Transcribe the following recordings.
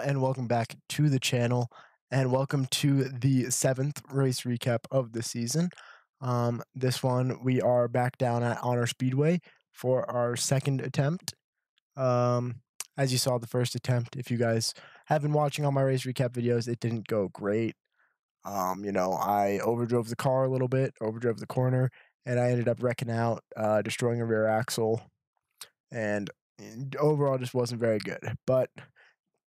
and welcome back to the channel, and welcome to the 7th race recap of the season. This one we are back down at Honor Speedway for our second attempt. As you saw the first attempt, if you guys have been watching all my race recap videos, it didn't go great. I overdrove the car a little bit, overdrove the corner, and I ended up wrecking out, destroying a rear axle, and overall just wasn't very good. But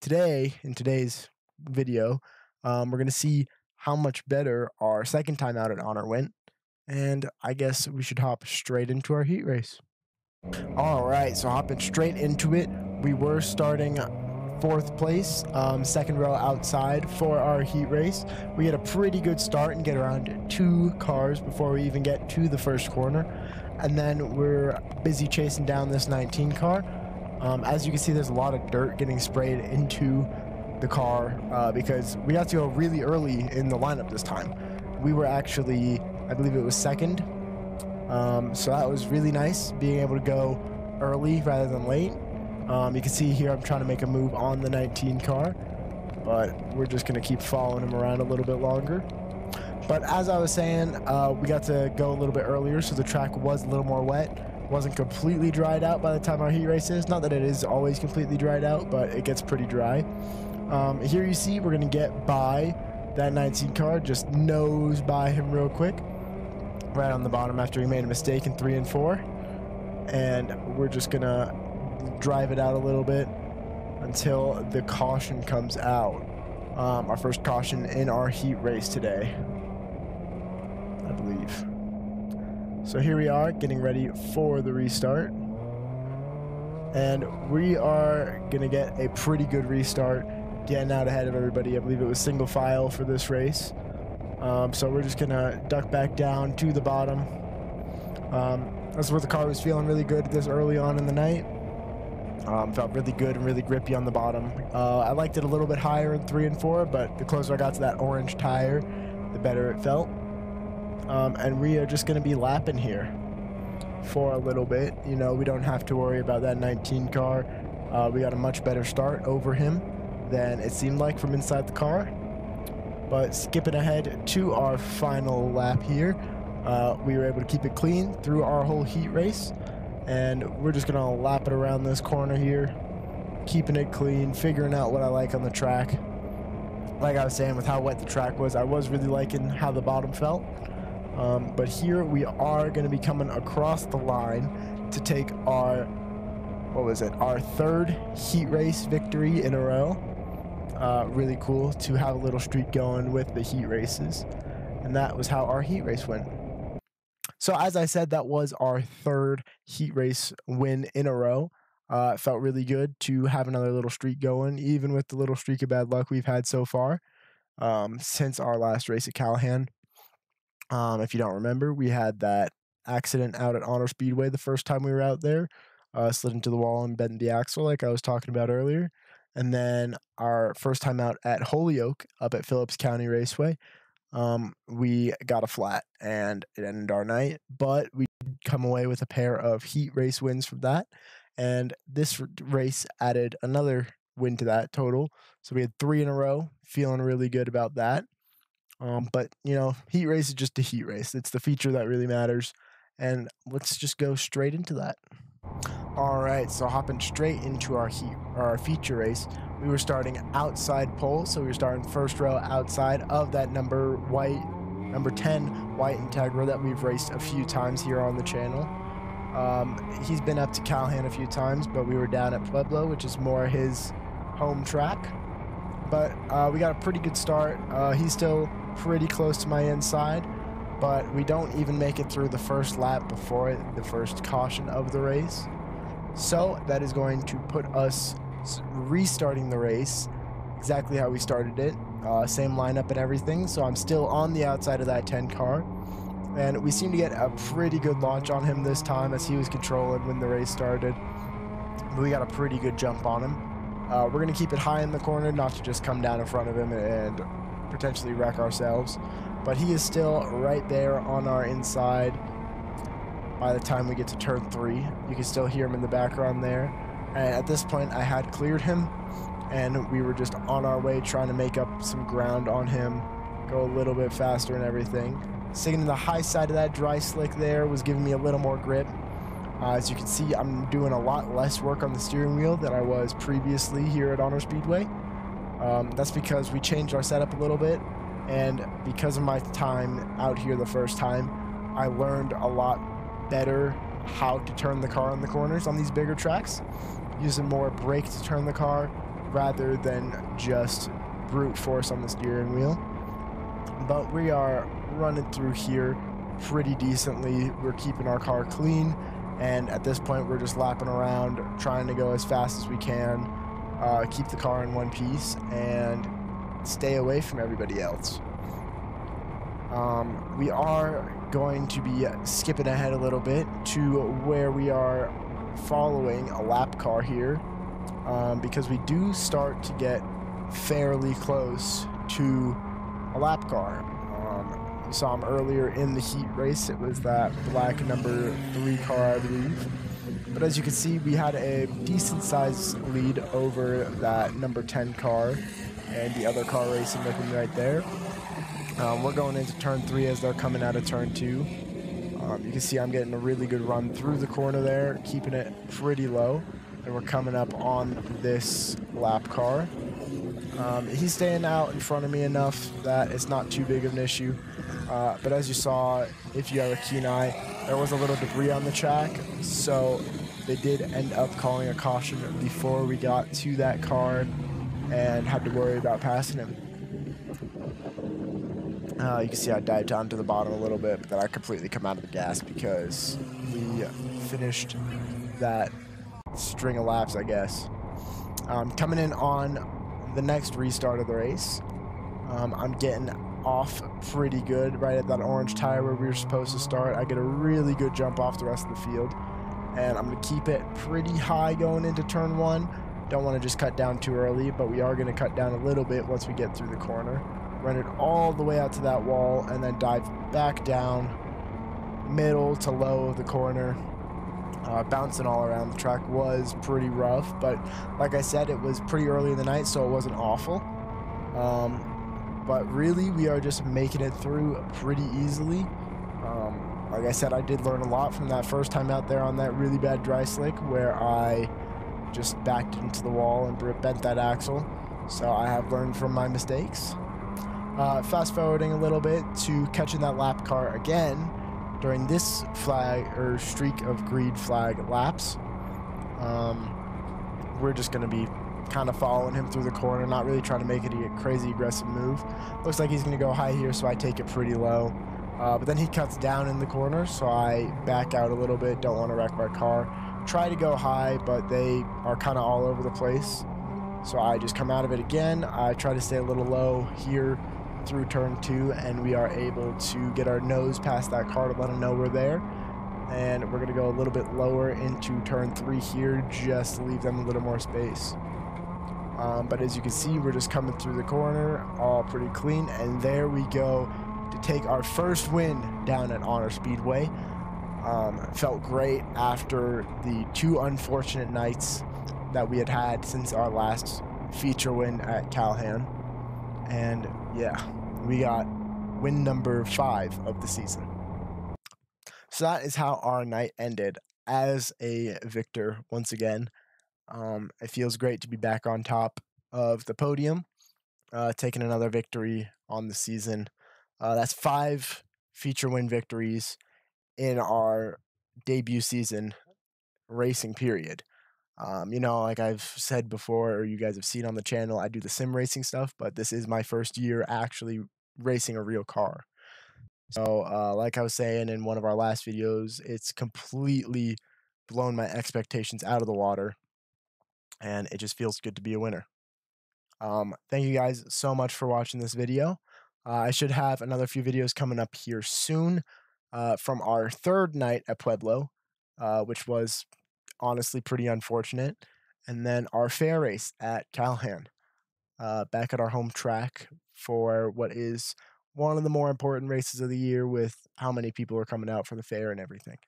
today, in today's video, we're going to see how much better our second time out at Honor went, and I guess we should hop straight into our heat race. Alright, so hopping straight into it, we were starting 4th place, second row outside for our heat race. We get a pretty good start and get around 2 cars before we even get to the first corner, and then we're busy chasing down this 19 car. As you can see, there's a lot of dirt getting sprayed into the car because we got to go really early in the lineup this time. We were actually, I believe it was second, so that was really nice, being able to go early rather than late. You can see here I'm trying to make a move on the 19 car, but we're just going to keep following him around a little bit longer. But as I was saying, we got to go a little bit earlier, so the track was a little more wet. Wasn't completely dried out by the time our heat race is. Not that it is always completely dried out, but it gets pretty dry. Here you see we're going to get by that 19 car, just nose by him real quick, right on the bottom after he made a mistake in 3 and 4. And we're just going to drive it out a little bit until the caution comes out. Our first caution in our heat race today, I believe. So here we are getting ready for the restart, and we are going to get a pretty good restart, getting out ahead of everybody. I believe it was single file for this race. So we're just going to duck back down to the bottom. That's where the car was feeling really good this early on in the night. Felt really good and really grippy on the bottom. I liked it a little bit higher in 3 and 4, but the closer I got to that orange tire, the better it felt. And we are just going to be lapping here for a little bit. You know, we don't have to worry about that 19 car. We got a much better start over him than it seemed like from inside the car. But skipping ahead to our final lap here, we were able to keep it clean through our whole heat race. And we're just going to lap it around this corner here, keeping it clean, figuring out what I like on the track. Like I was saying, with how wet the track was, I was really liking how the bottom felt. But here we are going to be coming across the line to take our, our 3rd heat race victory in a row. Really cool to have a little streak going with the heat races. And that was how our heat race went. So as I said, that was our 3rd heat race win in a row. It felt really good to have another little streak going, even with the little streak of bad luck we've had so far since our last race at Callahan. If you don't remember, we had that accident out at Honor Speedway the first time we were out there, slid into the wall and bent the axle like I was talking about earlier. And then our first time out at Holyoke up at Phillips County Raceway, we got a flat and it ended our night, but we did come away with a pair of heat race wins from that. And this race added another win to that total. So we had 3 in a row, feeling really good about that. But, you know, heat race is just a heat race. It's the feature that really matters. And let's just go straight into that. All right, so hopping straight into our feature race, we were starting outside pole. So we were starting first row outside of that number 10 white Integra that we've raced a few times here on the channel. He's been up to Callahan a few times, but we were down at Pueblo, which is more his home track. But we got a pretty good start. He's still pretty close to my inside, but we don't even make it through the first lap before the first caution of the race. So that is going to put us restarting the race exactly how we started it. Same lineup and everything, so I'm still on the outside of that 10 car. And we seem to get a pretty good launch on him this time as he was controlling when the race started. But we got a pretty good jump on him. We're going to keep it high in the corner, not to just come down in front of him and potentially wreck ourselves. But he is still right there on our inside by the time we get to turn 3. You can still hear him in the background there. And at this point, I had cleared him. and we were just on our way trying to make up some ground on him, go a little bit faster and everything. Sticking to the high side of that dry slick there was giving me a little more grip. As you can see, I'm doing a lot less work on the steering wheel than I was previously here at Honor Speedway. That's because we changed our setup a little bit, and because of my time out here the first time, I learned a lot better how to turn the car in the corners on these bigger tracks, using more brake to turn the car rather than just brute force on the steering wheel. But we are running through here pretty decently. We're keeping our car clean, and at this point we're just lapping around trying to go as fast as we can, keep the car in one piece and stay away from everybody else. We are going to be skipping ahead a little bit to where we are following a lap car here, because we do start to get fairly close to a lap car. You saw him earlier in the heat race. It was that black number 3 car, I believe. But as you can see, we had a decent sized lead over that number 10 car and the other car racing with him right there. We're going into turn 3 as they're coming out of turn 2. You can see I'm getting a really good run through the corner there, keeping it pretty low. And we're coming up on this lap car. He's staying out in front of me enough that it's not too big of an issue. But as you saw, if you have a keen eye, there was a little debris on the track. So they did end up calling a caution before we got to that car and had to worry about passing him. You can see I dived down to the bottom a little bit, but then I completely come out of the gas because we finished that string of laps, I guess. Coming in on the next restart of the race, I'm getting off pretty good right at that orange tire where we were supposed to start. I get a really good jump off the rest of the field, and I'm going to keep it pretty high going into turn 1. Don't want to just cut down too early, but we are going to cut down a little bit once we get through the corner. Run it all the way out to that wall and then dive back down, middle to low of the corner. Bouncing all around the track was pretty rough, but like I said, it was pretty early in the night, so it wasn't awful. But really, we are just making it through pretty easily. Like I said, I did learn a lot from that first time out there on that really bad dry slick where I just backed into the wall and bent that axle. So I have learned from my mistakes. Fast forwarding a little bit to catching that lap car again during this flag or streak of green flag laps. We're just going to be kind of following him through the corner, not really trying to make it a crazy aggressive move. Looks like he's going to go high here, so I take it pretty low. But then he cuts down in the corner, so I back out a little bit, don't want to wreck my car. Try to go high, but they are kind of all over the place. So I just come out of it again. I try to stay a little low here through turn 2, and we are able to get our nose past that car to let them know we're there. And we're going to go a little bit lower into turn 3 here just to leave them a little more space. But as you can see, we're just coming through the corner all pretty clean, and there we go to take our first win down at Honor Speedway. Felt great after the 2 unfortunate nights that we had since our last feature win at Calhan. And yeah, we got win number 5 of the season. So that is how our night ended as a victor once again. It feels great to be back on top of the podium, taking another victory on the season. That's 5 feature win victories in our debut season racing period. You know, like I've said before, or you guys have seen on the channel, I do the sim racing stuff, but this is my first year actually racing a real car. So, like I was saying in one of our last videos, it's completely blown my expectations out of the water, and it just feels good to be a winner. Thank you guys so much for watching this video. I should have another few videos coming up here soon from our 3rd night at Pueblo, which was honestly pretty unfortunate, and then our fair race at Calhan, back at our home track for what is one of the more important races of the year with how many people are coming out for the fair and everything.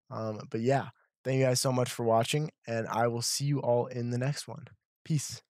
But yeah, thank you guys so much for watching, and I will see you all in the next one. Peace.